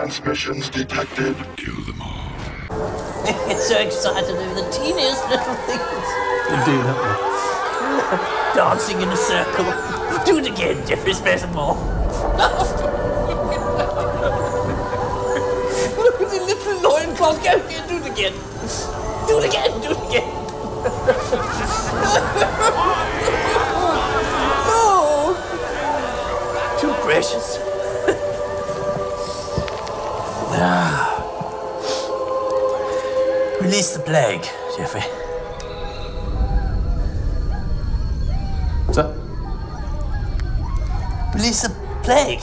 transmissions detected. Kill them all. It's so exciting over the teeniest little things. Do that. Dancing in a circle. Do it again, Jeffrey Spaceman. Look at the little loincloth. Go here, do it again. Do it again, do it again. Oh, too precious. Release the plague, Jeffrey. What's that? Release the plague.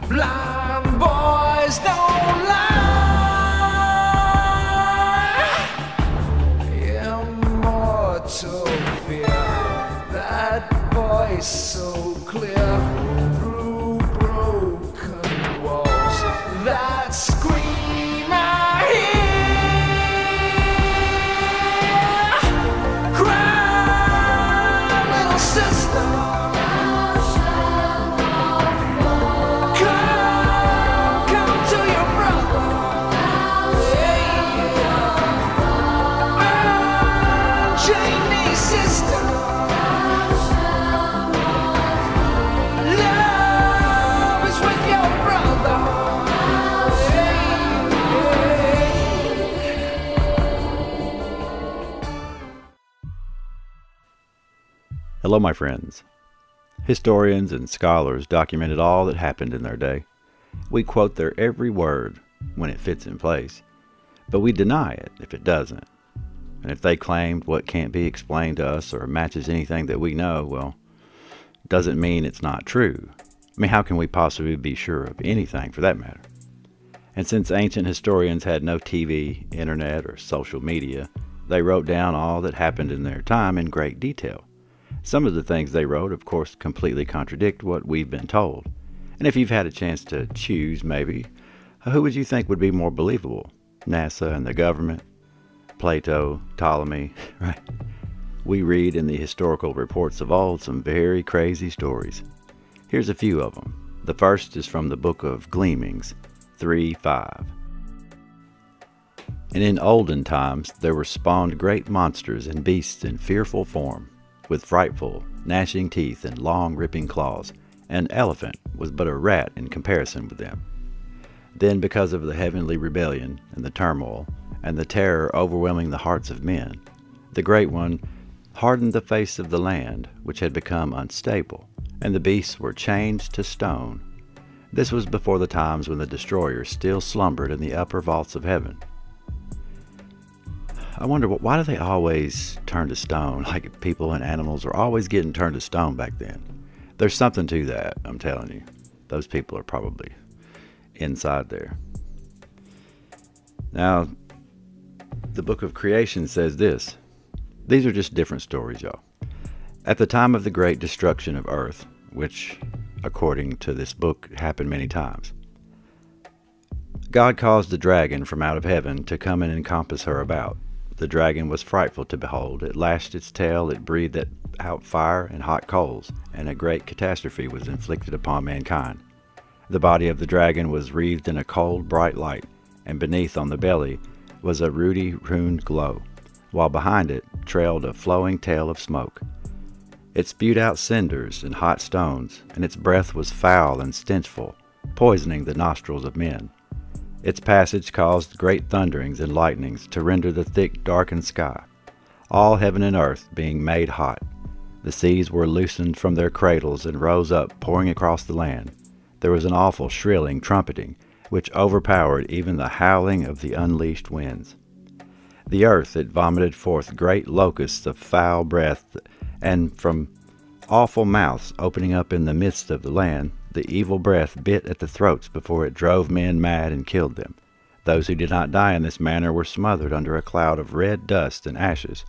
Blind boys don't lie. Immortal fear. That voice so clear through broken walls. That scream I hear. Cry, little sister. Hello, my friends. Historians and scholars documented all that happened in their day. We quote their every word when it fits in place, but we deny it if it doesn't. And if they claimed what can't be explained to us or matches anything that we know, well, doesn't mean it's not true. I mean, how can we possibly be sure of anything for that matter? And since ancient historians had no TV, internet, or social media, they wrote down all that happened in their time in great detail. Some of the things they wrote, of course, completely contradict what we've been told. And if you've had a chance to choose, maybe, who would you think would be more believable? NASA and the government? Plato, Ptolemy, right? We read in the historical reports of old some very crazy stories. Here's a few of them. The first is from the Book of Gleamings, 3:5. And in olden times there were spawned great monsters and beasts in fearful form, with frightful, gnashing teeth and long ripping claws. An elephant was but a rat in comparison with them. Then, because of the heavenly rebellion and the turmoil, and the terror overwhelming the hearts of men, the Great One hardened the face of the land, which had become unstable, and the beasts were chained to stone. This was before the times when the destroyer still slumbered in the upper vaults of heaven. I wonder, why do they always turn to stone? Like people and animals are always getting turned to stone back then. There's something to that, I'm telling you. Those people are probably inside there. Now, the Book of Creation says this. These are just different stories, y'all. At the time of the great destruction of earth, which, according to this book, happened many times, God caused the dragon from out of heaven to come and encompass her about. The dragon was frightful to behold. It lashed its tail, it breathed out fire and hot coals, and a great catastrophe was inflicted upon mankind. The body of the dragon was wreathed in a cold, bright light, and beneath on the belly was a ruddy, ruined glow, while behind it trailed a flowing tail of smoke. It spewed out cinders and hot stones, and its breath was foul and stenchful, poisoning the nostrils of men. Its passage caused great thunderings and lightnings to render the thick, darkened sky, all heaven and earth being made hot. The seas were loosened from their cradles and rose up, pouring across the land. There was an awful shrilling, trumpeting, which overpowered even the howling of the unleashed winds. The earth, it vomited forth great locusts of foul breath, and from awful mouths opening up in the midst of the land, the evil breath bit at the throats before it drove men mad and killed them. Those who did not die in this manner were smothered under a cloud of red dust and ashes,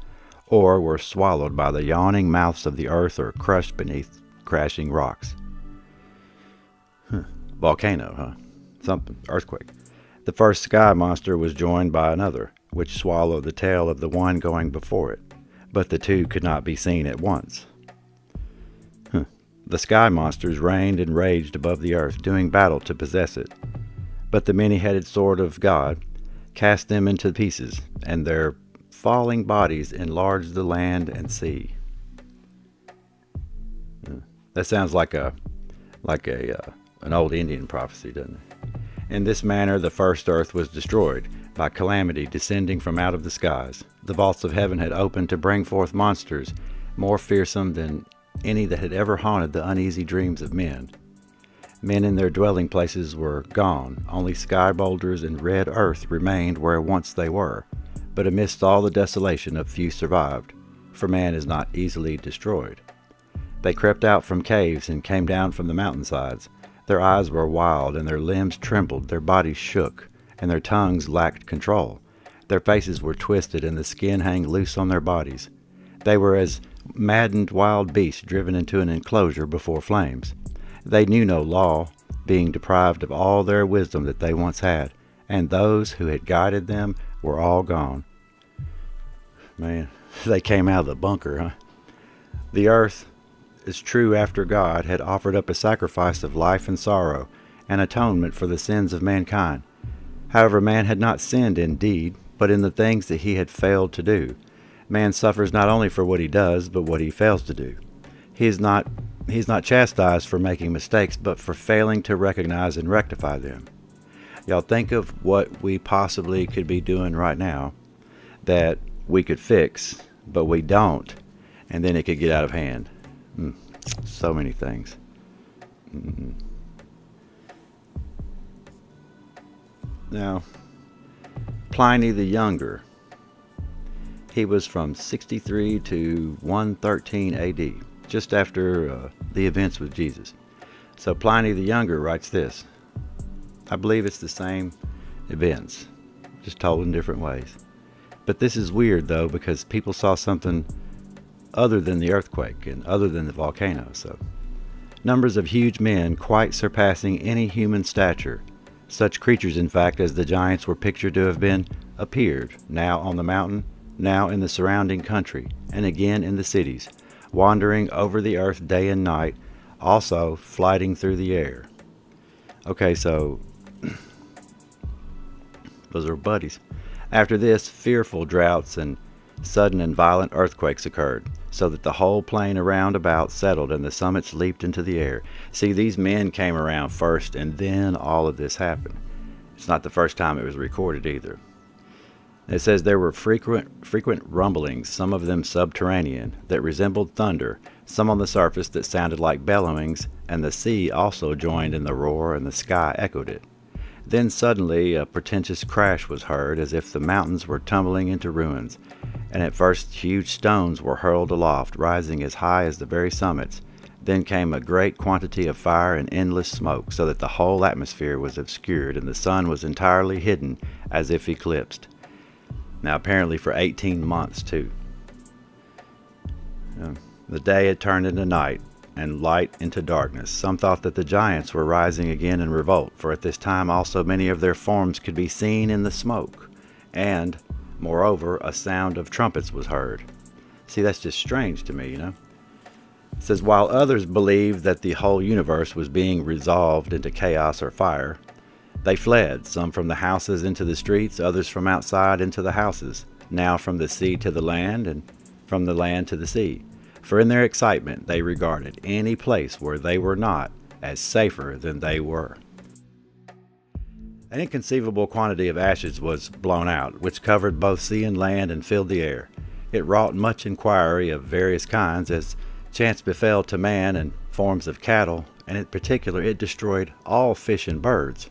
or were swallowed by the yawning mouths of the earth or crushed beneath crashing rocks. Volcano, huh? Something. Earthquake. The first sky monster was joined by another, which swallowed the tail of the one going before it, but the two could not be seen at once. The sky monsters reigned and raged above the earth, doing battle to possess it. But the many-headed sword of God cast them into pieces, and their falling bodies enlarged the land and sea. That sounds like an old Indian prophecy, doesn't it? In this manner the first earth was destroyed, by calamity descending from out of the skies. The vaults of heaven had opened to bring forth monsters more fearsome than any that had ever haunted the uneasy dreams of men. Men in their dwelling places were gone, only sky boulders and red earth remained where once they were, but amidst all the desolation a few survived, for man is not easily destroyed. They crept out from caves and came down from the mountainsides. Their eyes were wild, and their limbs trembled, their bodies shook, and their tongues lacked control. Their faces were twisted, and the skin hung loose on their bodies. They were as maddened wild beasts driven into an enclosure before flames. They knew no law, being deprived of all their wisdom that they once had, and those who had guided them were all gone. Man, they came out of the bunker, huh? The earth, as true after God, had offered up a sacrifice of life and sorrow, an atonement for the sins of mankind. However, man had not sinned in deed, but in the things that he had failed to do. Man suffers not only for what he does, but what he fails to do. He's not chastised for making mistakes, but for failing to recognize and rectify them. Y'all think of what we possibly could be doing right now that we could fix, but we don't, and then it could get out of hand. So many things. Now, Pliny the Younger, he was from 63 to 113 AD, just after the events with Jesus. So Pliny the Younger writes this. I believe it's the same events, just told in different ways. But this is weird, though, because people saw something other than the earthquake and other than the volcano. So, numbers of huge men, quite surpassing any human stature. Such creatures, in fact, as the giants were pictured to have been, appeared, now on the mountain, now in the surrounding country, and again in the cities, wandering over the earth day and night, also flighting through the air. Okay, so those are buddies. After this, fearful droughts and sudden and violent earthquakes occurred, so that the whole plain around about settled and the summits leaped into the air. See, these men came around first, and then all of this happened. It's not the first time it was recorded either. It says there were frequent rumblings, some of them subterranean, that resembled thunder, some on the surface that sounded like bellowings, and the sea also joined in the roar, and the sky echoed it. Then suddenly a portentous crash was heard, as if the mountains were tumbling into ruins, and at first huge stones were hurled aloft, rising as high as the very summits. Then came a great quantity of fire and endless smoke, so that the whole atmosphere was obscured, and the sun was entirely hidden, as if eclipsed. Now apparently for 18 months too. The day had turned into night, and light into darkness. Some thought that the giants were rising again in revolt, for at this time also many of their forms could be seen in the smoke, and, moreover, a sound of trumpets was heard. See, that's just strange to me, you know. It says, while others believed that the whole universe was being resolved into chaos or fire, they fled, some from the houses into the streets, others from outside into the houses, now from the sea to the land, and from the land to the sea. For in their excitement they regarded any place where they were not as safer than they were. An inconceivable quantity of ashes was blown out, which covered both sea and land and filled the air. It wrought much inquiry of various kinds, as chance befell to man and forms of cattle, and in particular it destroyed all fish and birds.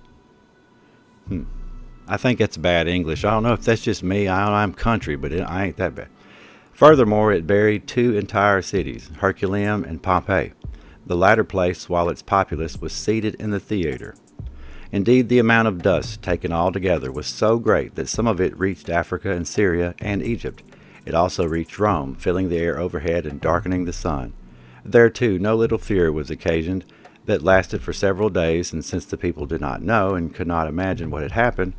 I think that's bad English. I don't know if that's just me. I'm country, but I ain't that bad. Furthermore, it buried two entire cities, Herculaneum and Pompeii. The latter place, while its populace was seated in the theater. Indeed, the amount of dust taken all together was so great that some of it reached Africa and Syria and Egypt, It also reached Rome, filling the air overhead and darkening the sun. There, too, no little fear was occasioned that lasted for several days, and since the people did not know and could not imagine what had happened,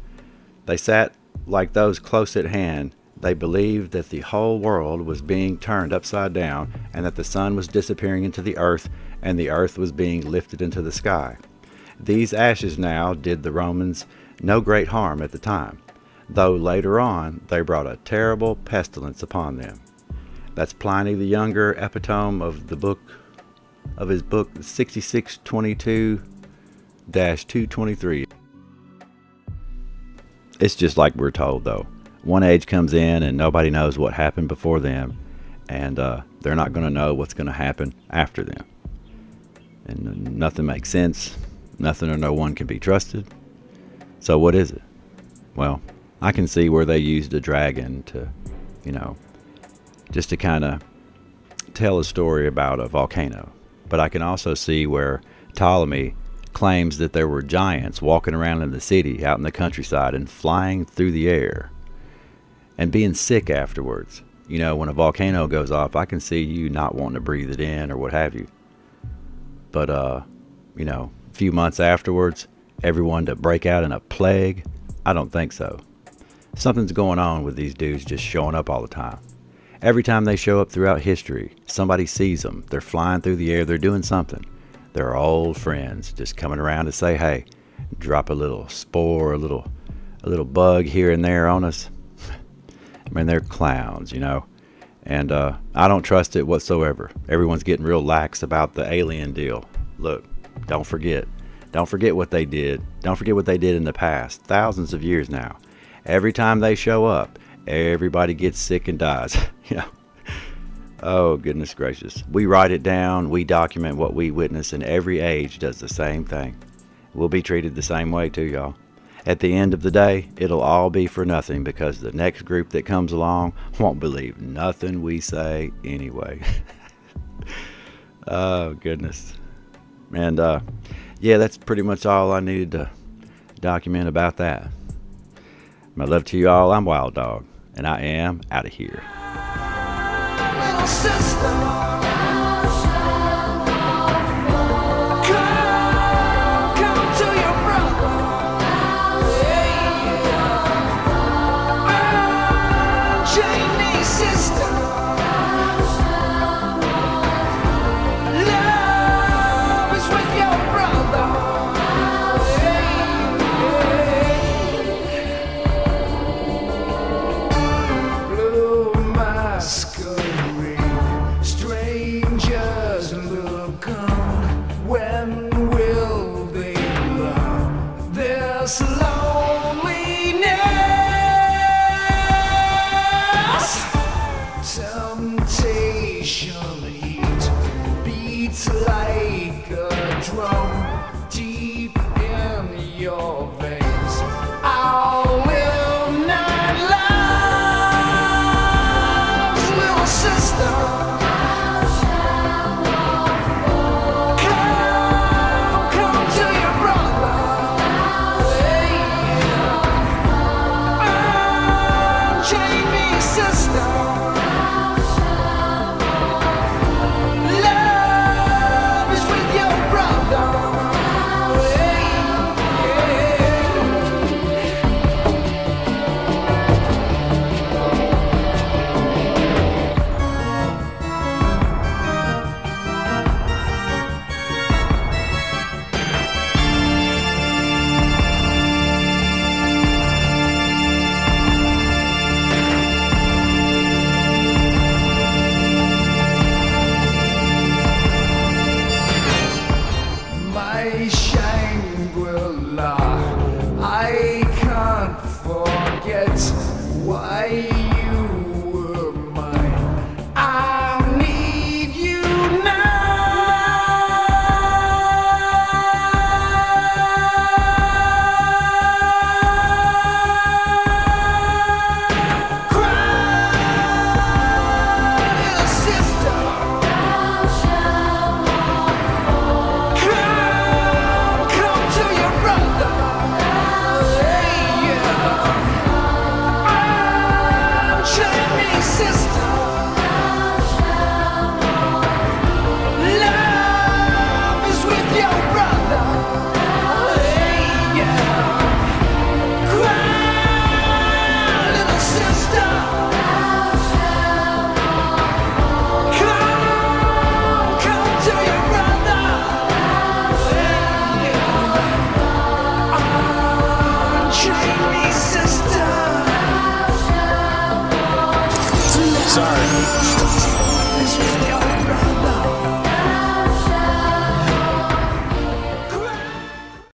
they sat like those close at hand. They believed that the whole world was being turned upside down, and that the sun was disappearing into the earth, and the earth was being lifted into the sky. These ashes now did the Romans no great harm at the time, though later on they brought a terrible pestilence upon them. That's Pliny the Younger, epitome of the book of his book 6622-223. It's just like we're told, though. One age comes in and nobody knows what happened before them, and they're not going to know what's going to happen after them. And nothing makes sense. Nothing or no one can be trusted. So what is it? Well, I can see where they used a dragon to, just to kind of tell a story about a volcano. But I can also see where Ptolemy claims that there were giants walking around in the city, out in the countryside, and flying through the air and being sick afterwards. When a volcano goes off, I can see you not wanting to breathe it in or what have you. But, a few months afterwards, everyone to break out in a plague? I don't think so. Something's going on with these dudes just showing up all the time. Every time they show up throughout history, somebody sees them. They're flying through the air. They're doing something. They're old friends just coming around to say, hey, drop a little spore, a little bug here and there on us. I mean, they're clowns, And I don't trust it whatsoever. Everyone's getting real lax about the alien deal. Look, don't forget. Don't forget what they did. Don't forget what they did in the past. Thousands of years now. Every time they show up, everybody gets sick and dies. Oh, goodness gracious. We write it down. We document what we witness, and every age does the same thing. We'll be treated the same way too, y'all. At the end of the day, it'll all be for nothing, because the next group that comes along won't believe nothing we say anyway. Oh, goodness. And, yeah, that's pretty much all I needed to document about that. My love to you all. I'm Wild Dog, and I am out of here. Little sister. Love is with your brother. Sorry.